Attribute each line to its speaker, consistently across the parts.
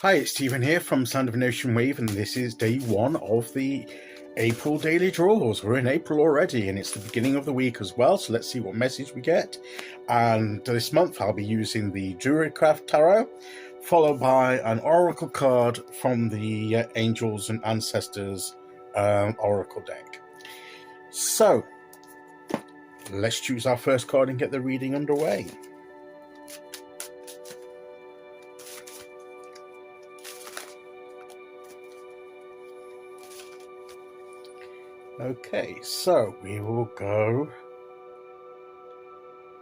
Speaker 1: Hi, it's Stephen here from Sound of an Ocean Wave, and this is day one of the April daily draws. We're in April already, and it's the beginning of the week as well, so let's see what message we get. And this month I'll be using the Druidcraft Tarot, followed by an oracle card from the Angels and Ancestors oracle deck. So, let's choose our first card and get the reading underway. Okay, so we will go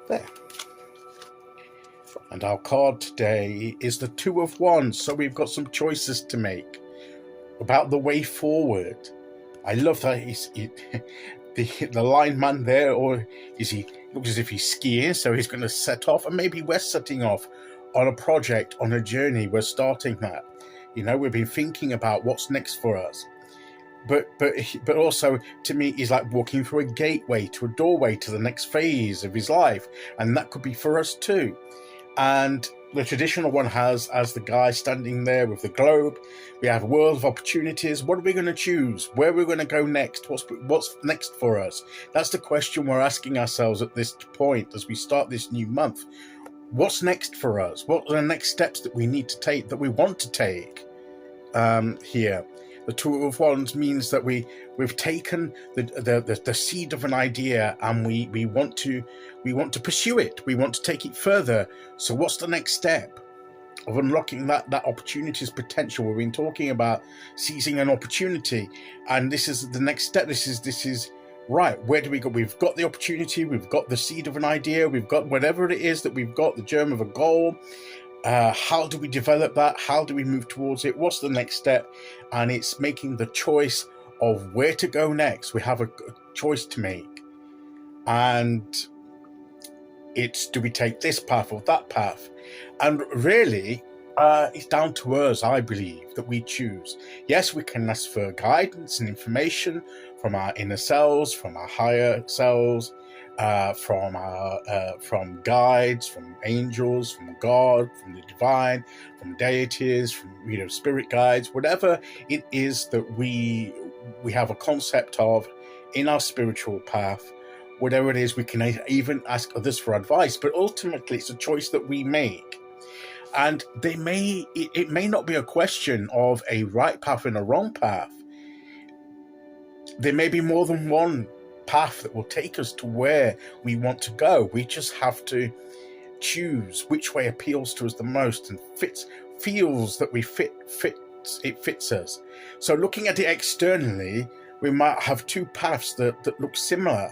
Speaker 1: there. And our card today is the Two of Wands, so we've got some choices to make about the way forward. I love that the line man there, or is he looks as if he's skiing, so he's going to set off, and maybe we're setting off on a project, on a journey. We're starting that. We've been thinking about what's next for us. But also, to me, he's like walking through a gateway, to a doorway to the next phase of his life. And that could be for us too. And the traditional one has, as the guy standing there with the globe, we have a world of opportunities. What are we going to choose? Where are we going to go next? What's next for us? That's the question we're asking ourselves at this point as we start this new month. What's next for us? What are the next steps that we need to take, that we want to take here? The Two of Wands means that we've taken the seed of an idea, and we want to pursue it. We want to take it further. So what's the next step of unlocking that opportunity's potential? We've been talking about seizing an opportunity, and this is the next step. This is right. Where do we go? We've got the opportunity. We've got the seed of an idea. We've got whatever it is that we've got, the germ of a goal. How do we develop that? How do we move towards it? What's the next step? And it's making the choice of where to go next. We have a choice to make. And it's, do we take this path or that path? And really, it's down to us, I believe, that we choose. Yes, we can ask for guidance and information from our inner selves, from our higher selves, from guides, from angels, from God, from the divine, from deities, from spirit guides, whatever it is that we have a concept of in our spiritual path. Whatever it is, we can even ask others for advice, but ultimately it's a choice that we make. And it may not be a question of a right path and a wrong path. There may be more than one path that will take us to where we want to go. We just have to choose which way appeals to us the most and feels that it fits us. So looking at it externally, we might have two paths that look similar.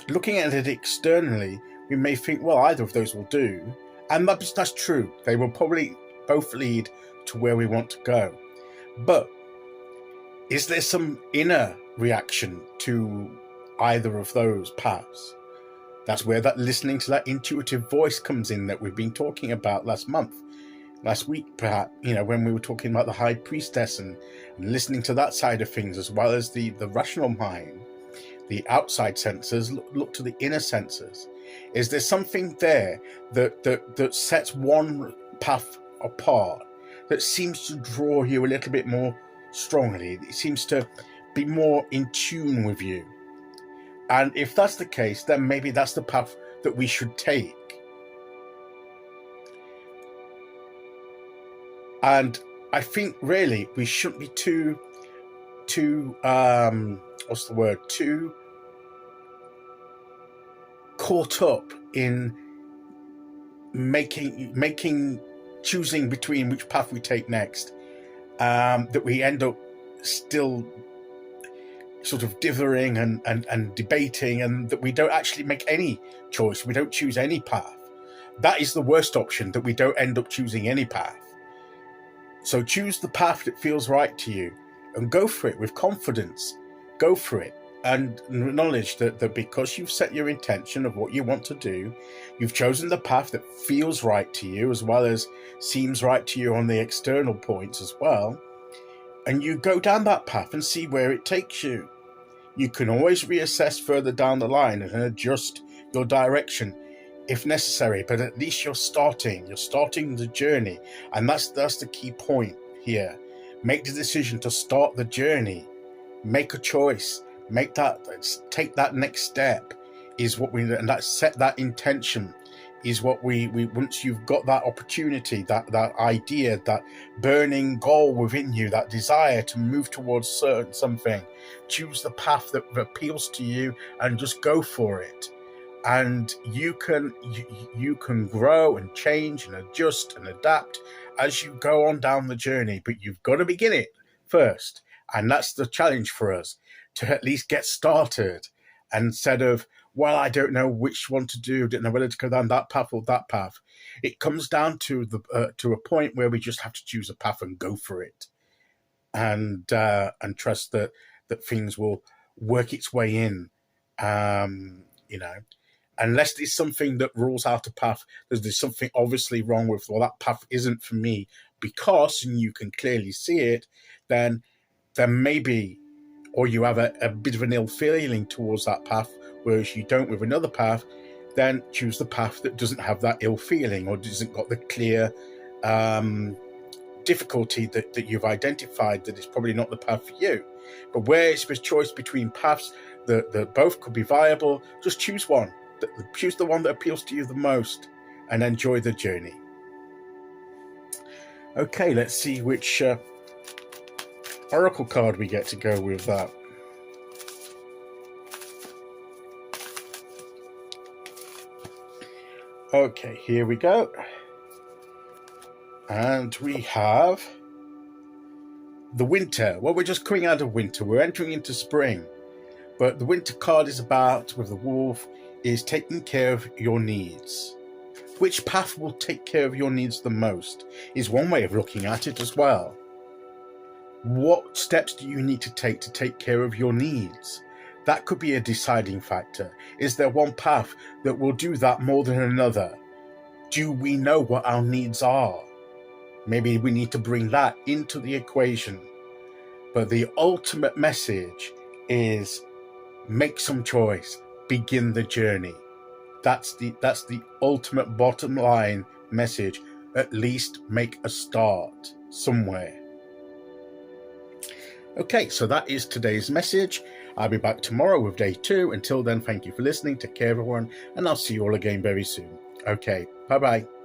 Speaker 1: Looking at it externally, we may think, well, either of those will do, and that's true. They will probably both lead to where we want to go. But is there some inner reaction to either of those paths? That's where that listening to that intuitive voice comes in that we've been talking about last week, perhaps, when we were talking about the High Priestess and listening to that side of things, as well as the rational mind. The outside senses look to the inner senses. Is there something there that sets one path apart, that seems to draw you a little bit more strongly? It seems to be more in tune with you. And if that's the case, then maybe that's the path that we should take. And I think really we shouldn't be too caught up in choosing between which path we take next, that we end up still sort of dithering and debating, and that we don't actually make any choice. We don't choose any path. That is the worst option, that we don't end up choosing any path. So choose the path that feels right to you and go for it with confidence. Go for it, and acknowledge that because you've set your intention of what you want to do, you've chosen the path that feels right to you, as well as seems right to you on the external points as well. And you go down that path and see where it takes you. You can always reassess further down the line and adjust your direction if necessary, but at least you're starting the journey. And that's the key point here. Make the decision to start the journey. Make a choice. Take that next step is what we, and that set that intention is what we once you've got that opportunity, that idea, that burning goal within you, that desire to move towards something, choose the path that appeals to you and just go for it. And you can grow and change and adjust and adapt as you go on down the journey, but you've got to begin it first. And that's the challenge for us, to at least get started, instead of, well, I don't know which one to do, don't know whether to go down that path or that path. It comes down to to a point where we just have to choose a path and go for it, and trust that things will work its way in. Unless there's something that rules out a path, there's something obviously wrong with, well, that path isn't for me, because, and you can clearly see it, then maybe, or you have a bit of an ill feeling towards that path, whereas you don't with another path, then choose the path that doesn't have that ill feeling, or doesn't got the clear difficulty that you've identified that it's probably not the path for you. But where it's a choice between paths that both could be viable, just choose one. Choose the one that appeals to you the most and enjoy the journey. Okay, let's see which oracle card we get to go with that. Okay, here we go. And we have the winter. Well, we're just coming out of winter. We're entering into spring. But the winter card is about, with the wolf, is taking care of your needs. Which path will take care of your needs the most is one way of looking at it as well. What steps do you need to take care of your needs? That could be a deciding factor. Is there one path that will do that more than another? Do we know what our needs are? Maybe we need to bring that into the equation. But the ultimate message is make some choice, begin the journey. That's the ultimate bottom line message. At least make a start somewhere. Okay, so that is today's message. I'll be back tomorrow with day 2. Until then, thank you for listening. Take care, everyone, and I'll see you all again very soon. Okay, bye-bye.